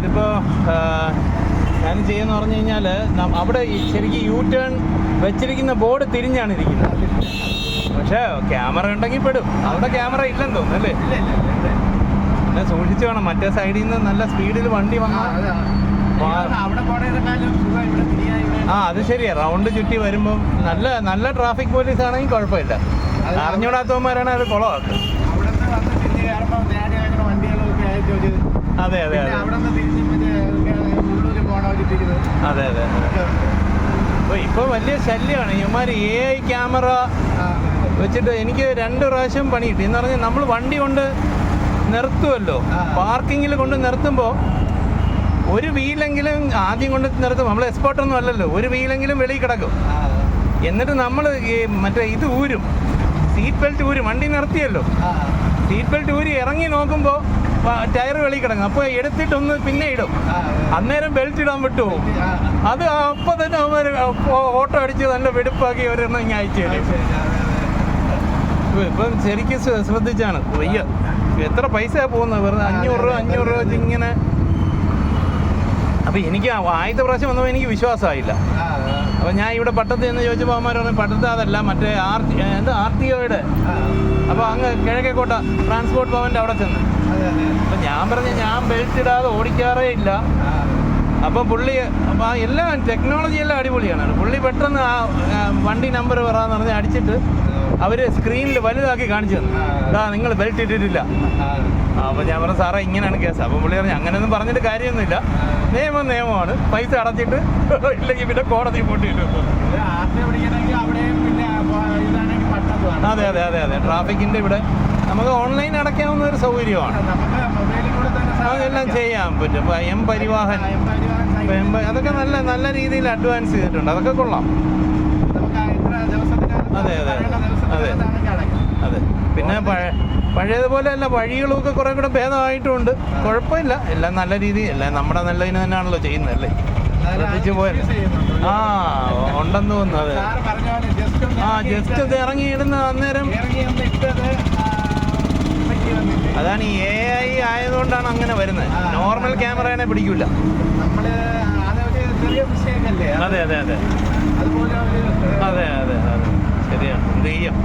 ഇതിപ്പോൾ ഞാൻ ചെയ്യുന്ന പറഞ്ഞു കഴിഞ്ഞാൽ അവിടെ ശരിക്കും യു ടേൺ വെച്ചിരിക്കുന്ന ബോർഡ് തിരിഞ്ഞാണ് ഇരിക്കുന്നത്. പക്ഷേ ക്യാമറ ഉണ്ടെങ്കിൽ പെടും. അവിടെ ക്യാമറ ഇല്ലെന്ന് തോന്നുന്നു അല്ലേ? പിന്നെ സൂക്ഷിച്ച് വേണം, മറ്റേ സൈഡിൽ നിന്ന് നല്ല സ്പീഡിൽ വണ്ടി വന്നാൽ. അത് ശരിയാ. റൗണ്ട് ചുറ്റി വരുമ്പോൾ നല്ല ട്രാഫിക് പോലീസ് ആണെങ്കിൽ കുഴപ്പമില്ല. അറിഞ്ഞൂടാത്തവന്മാരാണ് അത് കുളമാക്കുക. അതെ അതെ അതെ അതെ അതെ. അപ്പോൾ ഇപ്പോൾ വലിയ ശല്യമാണ് ഇവന്മാർ AI ക്യാമറ വെച്ചിട്ട്. എനിക്ക് 2 പ്രാവശ്യം പണി കിട്ടി. എന്ന് പറഞ്ഞാൽ നമ്മൾ വണ്ടി കൊണ്ട് നിർത്തുമല്ലോ, പാർക്കിങ്ങിൽ കൊണ്ട് നിർത്തുമ്പോൾ ഒരു വീലെങ്കിലും ആദ്യം കൊണ്ട് നിർത്തും. നമ്മൾ എക്സ്പോർട്ടൊന്നും അല്ലല്ലോ, ഒരു വീലെങ്കിലും വെളിയിൽ കിടക്കും. എന്നിട്ട് നമ്മൾ മറ്റേ ഇത് ഊരും, സീറ്റ് ബെൽറ്റ് ഊരും. വണ്ടി നിർത്തിയല്ലോ, സീറ്റ് ബെൽറ്റ് ഊരി ഇറങ്ങി നോക്കുമ്പോൾ ടയർ വെളിയിൽ കിടക്കും. അപ്പോൾ എടുത്തിട്ടൊന്ന് പിന്നെ ഇടും. അന്നേരം ബെൽറ്റ് ഇടാൻ വിട്ടു. അത് അപ്പം തന്നെ അവന്മാർ ഓട്ടോ അടിച്ച് നല്ല വെടുപ്പാക്കി ഒരെണ്ണം ഇങ്ങനെ അയച്ചു തരും. ഇപ്പം ശരിക്കും ശ്രദ്ധിച്ചാണ് വയ്യ. എത്ര പൈസയാണ് പോകുന്നത്? വെറുതെ 500 രൂപ വെച്ച് ഇങ്ങനെ. അപ്പോൾ എനിക്ക് ആദ്യത്തെ പ്രാവശ്യം വന്നപ്പോൾ എനിക്ക് വിശ്വാസമായില്ല. അപ്പോൾ ഞാൻ ഇവിടെ പട്ടത്ത് എന്ന് ചോദിച്ചപ്പോൾ അവന്മാർ പറഞ്ഞു പട്ടത്ത് അതല്ല, മറ്റേ RTOയുടെ. അപ്പോൾ അങ്ങ് കിഴക്കേക്കോട്ട ട്രാൻസ്പോർട്ട് ഭവൻ്റെ അവിടെ ചെന്ന്. അപ്പം ഞാൻ പറഞ്ഞു ഞാൻ ബെൽറ്റ് ഇടാതെ ഓടിക്കാറേ ഇല്ല. അപ്പം പുള്ളി അപ്പോൾ എല്ലാം ടെക്നോളജി എല്ലാം അടിപൊളിയാണ്. പുള്ളി പെട്ടെന്ന് വണ്ടി നമ്പർ പറയാന്ന് പറഞ്ഞ് അടിച്ചിട്ട് അവർ സ്ക്രീനിൽ വലുതാക്കി കാണിച്ചു തന്നു, നിങ്ങൾ ബെൽറ്റ് ഇട്ടിട്ടില്ല. അപ്പോൾ ഞാൻ പറഞ്ഞു സാറേ ഇങ്ങനെയാണ് കേസ്. അപ്പോൾ പുള്ളി പറഞ്ഞു അങ്ങനെയൊന്നും പറഞ്ഞിട്ട് കാര്യമൊന്നുമില്ല, നിയമമാണ്, പൈസ അടച്ചിട്ട് ഇല്ലെങ്കിൽ പിന്നെ കോടതി പോട്ടിട്ടു. അതെ അതെ അതെ അതെ. ട്രാഫിക്കിൻ്റെ ഇവിടെ നമുക്ക് ഓൺലൈൻ അടയ്ക്കാവുന്ന ഒരു സൗകര്യമാണ്. അതെല്ലാം ചെയ്യാൻ പറ്റും. പരിവാഹൻ അതൊക്കെ നല്ല രീതിയിൽ അഡ്വാൻസ് ചെയ്തിട്ടുണ്ട്. അതൊക്കെ കൊള്ളാം. അതെ അതെ അതെ അതെ. പിന്നെ പഴയതുപോലെ അല്ല, വഴികളുമൊക്കെ കുറേ കൂടെ ഭേദമായിട്ടുമുണ്ട്. കുഴപ്പമില്ല, എല്ലാം നല്ല രീതിയിൽ, എല്ലാം നമ്മുടെ നല്ലതിന് തന്നെയാണല്ലോ ചെയ്യുന്നത് അല്ലേ? ശ്രദ്ധിച്ചു പോയത് ഉണ്ടെന്ന് തോന്നുന്നു. അതെ ജസ്റ്റ് ഇത് ഇറങ്ങിയിടുന്ന അന്നേരം. അതാണ് ഈ AI ആയതുകൊണ്ടാണ് അങ്ങനെ വരുന്നത്. നോർമൽ ക്യാമറേനെ പിടിക്കൂല. അതെ അതെ അതെ അതെ അതെ അതെ ശരിയാണ്. എന്ത് ചെയ്യും?